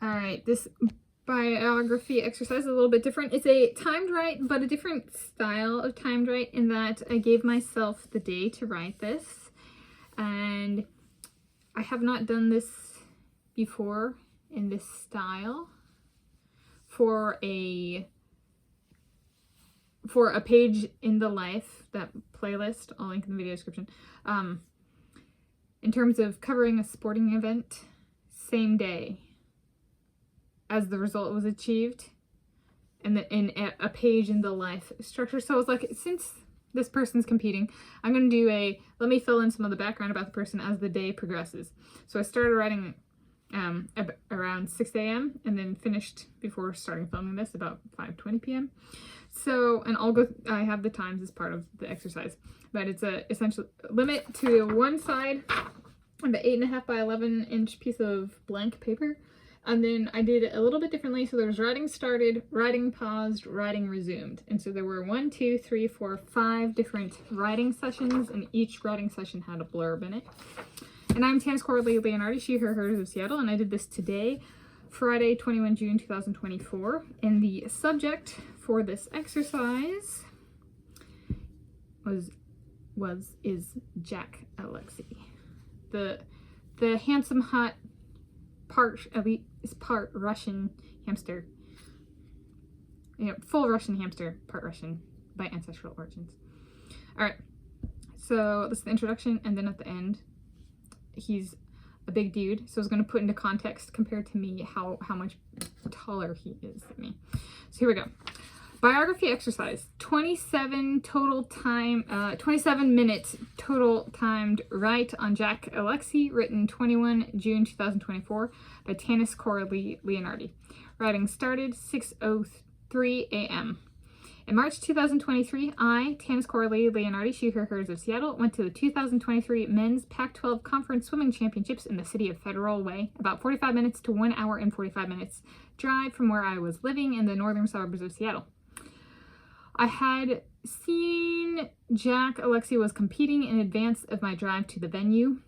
All right, this biography exercise is a little bit different. It's a timed write, but a different style of timed write in that I gave myself the day to write this. And I have not done this before in this style for a page in the life, that playlist, I'll link in the video description. In terms of covering a sporting event, same day as the result was achieved, and in a page in the life structure. So I was like, since this person's competing, I'm going to do let me fill in some of the background about the person as the day progresses. So I started writing around 6 a.m. and then finished before starting filming this about 5:20 p.m. So, and I have the times as part of the exercise, but it's a essential limit to one side of the 8.5 by 11 inch piece of blank paper. And then I did it a little bit differently. So there was writing started, writing paused, writing resumed. And so there were 1, 2, 3, 4, 5 different writing sessions, and each writing session had a blurb in it. And I'm Tanis Coralee Leonhardi, she, her, hers of Seattle, and I did this today, Friday, 21 June 2024. And the subject for this exercise is Jack Alexy. The handsome, hot, part Russian hamster. Full Russian hamster, part Russian by ancestral origins. Alright, so this is the introduction, and then at the end, he's a big dude, so I was going to put into context compared to me how much taller he is than me. So here we go. Biography exercise, 27 minutes total timed write on Jack Alexy, written 21 June 2024 by Tanis Coralee Leonhardi. Writing started 6:03 a.m. In March 2023, I, Tanis Coralee Leonhardi, she, her, hers of Seattle, went to the 2023 Men's Pac-12 Conference Swimming Championships in the city of Federal Way, about 45 minutes to 1 hour and 45 minutes drive from where I was living in the northern suburbs of Seattle. I had seen Jack Alexy was competing in advance of my drive to the venue.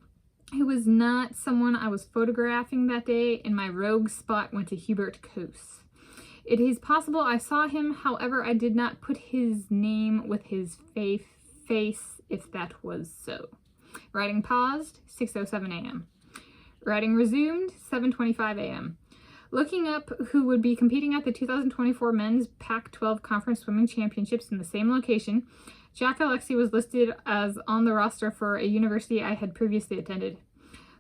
He was not someone I was photographing that day, and my rogue spot went to Hubert Coase. It is possible I saw him, however, I did not put his name with his face if that was so. Writing paused, 6:07 a.m. Writing resumed, 7:25 a.m. Looking up who would be competing at the 2024 Men's Pac-12 Conference Swimming Championships in the same location, Jack Alexy was listed as on the roster for a university I had previously attended.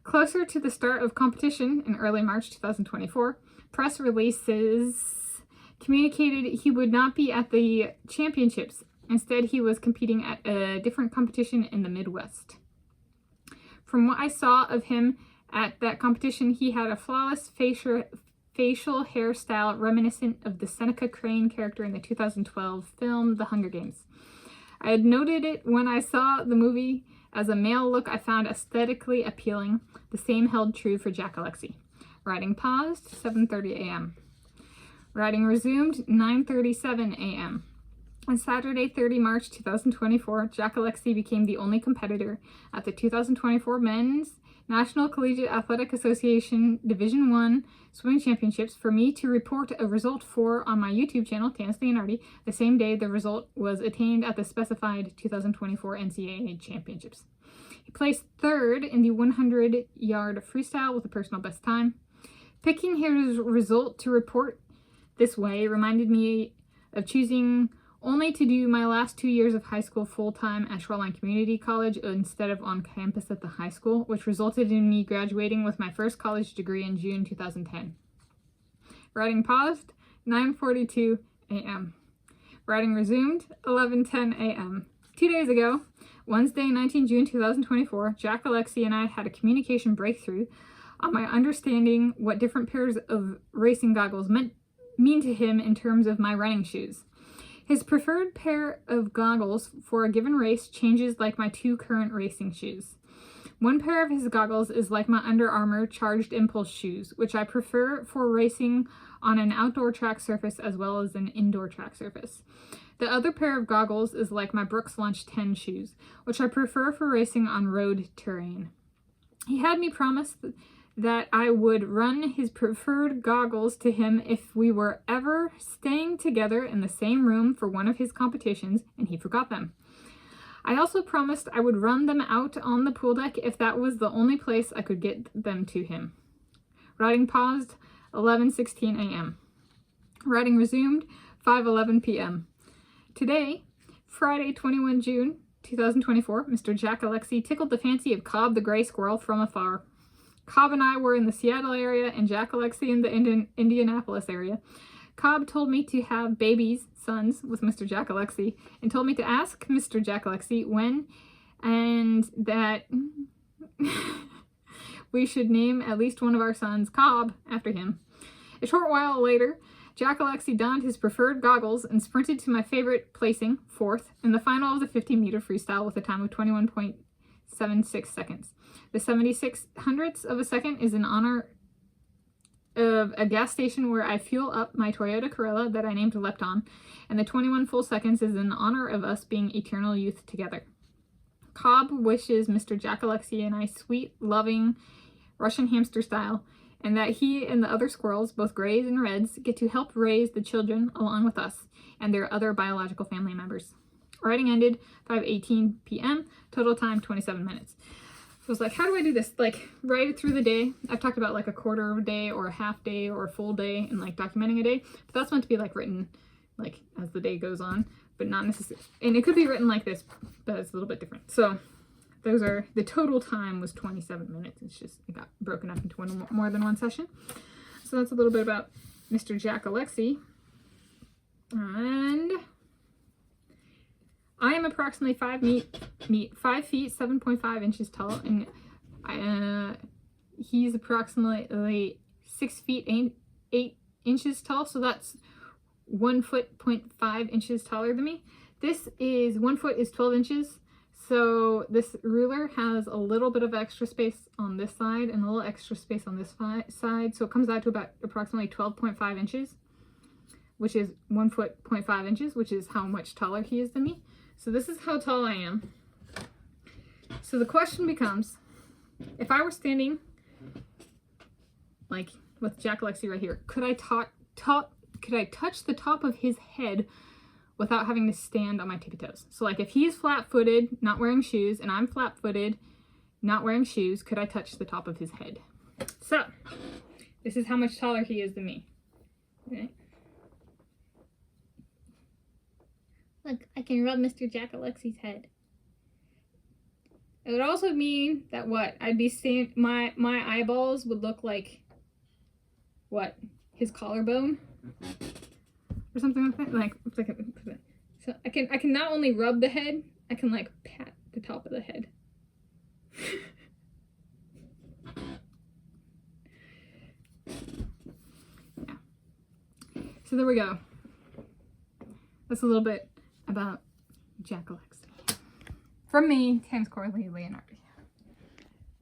Closer to the start of competition in early March 2024, press releases communicated he would not be at the championships. Instead, he was competing at a different competition in the Midwest. From what I saw of him at that competition, he had a flawless facial hairstyle reminiscent of the Seneca Crane character in the 2012 film The Hunger Games. I had noted it when I saw the movie as a male look I found aesthetically appealing. The same held true for Jack Alexy. Writing paused, 7:30 a.m. Writing resumed, 9:37 a.m. On Saturday, 30 March 2024, Jack Alexy became the only competitor at the 2024 Men's National Collegiate Athletic Association Division I Swimming Championships for me to report a result for on my YouTube channel, Tanis Leonhardi, the same day the result was attained at the specified 2024 NCAA Championships. He placed third in the 100-yard freestyle with a personal best time. Picking his result to report this way reminded me of choosing only to do my last 2 years of high school full-time at Shoreline Community College instead of on campus at the high school, which resulted in me graduating with my first college degree in June 2010. Writing paused, 9:42 a.m. Writing resumed, 11:10 a.m. 2 days ago, Wednesday, 19 June 2024, Jack Alexy and I had a communication breakthrough on my understanding what different pairs of racing goggles mean to him in terms of my running shoes. His preferred pair of goggles for a given race changes like my 2 current racing shoes. One pair of his goggles is like my Under Armour Charged Impulse shoes, which I prefer for racing on an outdoor track surface as well as an indoor track surface. The other pair of goggles is like my Brooks Lunch 10 shoes, which I prefer for racing on road terrain. He had me promise that I would run his preferred goggles to him if we were ever staying together in the same room for one of his competitions and he forgot them. I also promised I would run them out on the pool deck if that was the only place I could get them to him. Writing paused, 11:16 a.m. Writing resumed, 5:11 p.m. Today, Friday, 21 June 2024, Mr. Jack Alexy tickled the fancy of Cobb the gray squirrel from afar. Cobb and I were in the Seattle area and Jack Alexy in the Indianapolis area. Cobb told me to have sons with Mr. Jack Alexy, and told me to ask Mr. Jack Alexy when and that we should name at least one of our sons Cobb after him. A short while later, Jack Alexy donned his preferred goggles and sprinted to my favorite placing, 4th, in the final of the 50-meter freestyle with a time of 21.76 seconds. The 76 hundredths of a second is in honor of a gas station where I fuel up my Toyota Corolla that I named Lepton, and the 21 full seconds is in honor of us being eternal youth together. Cobb wishes Mr. Jack Alexy and I sweet, loving, Russian hamster style, and that he and the other squirrels, both grays and reds, get to help raise the children along with us and their other biological family members. Writing ended 5:18 p.m., total time 27 minutes. So I was like, how do I do this? Like, write it through the day. I've talked about like a quarter of a day or a half day or a full day and like documenting a day. But that's meant to be like written like as the day goes on, but not necessarily. And it could be written like this, but it's a little bit different. So those are, the total time was 27 minutes. It's just, it got broken up into more than one session. So that's a little bit about Mr. Jack Alexy. And I am approximately 5 feet 7.5 inches tall, and he's approximately 6 feet 8 inches tall, so that's 1 foot 0.5 inches taller than me. This is 1 foot is 12 inches, so this ruler has a little bit of extra space on this side and a little extra space on this side, so it comes out to about approximately 12.5 inches, which is 1 foot 0.5 inches, which is how much taller he is than me. So this is how tall I am. So the question becomes, if I were standing like with Jack Alexy right here, could I touch the top of his head without having to stand on my tippy toes? So like if he's flat-footed, not wearing shoes, and I'm flat-footed, not wearing shoes, could I touch the top of his head? So this is how much taller he is than me. Okay. Look, I can rub Mr. Jack Alexy's head. It would also mean that what? I'd be seeing, my eyeballs would look like, what? His collarbone? Or something like that? Like, so I can not only rub the head, I can like pat the top of the head. Yeah. So there we go. That's a little bit about Jack Alexy. From me, Tanis Coralee Leonhardi.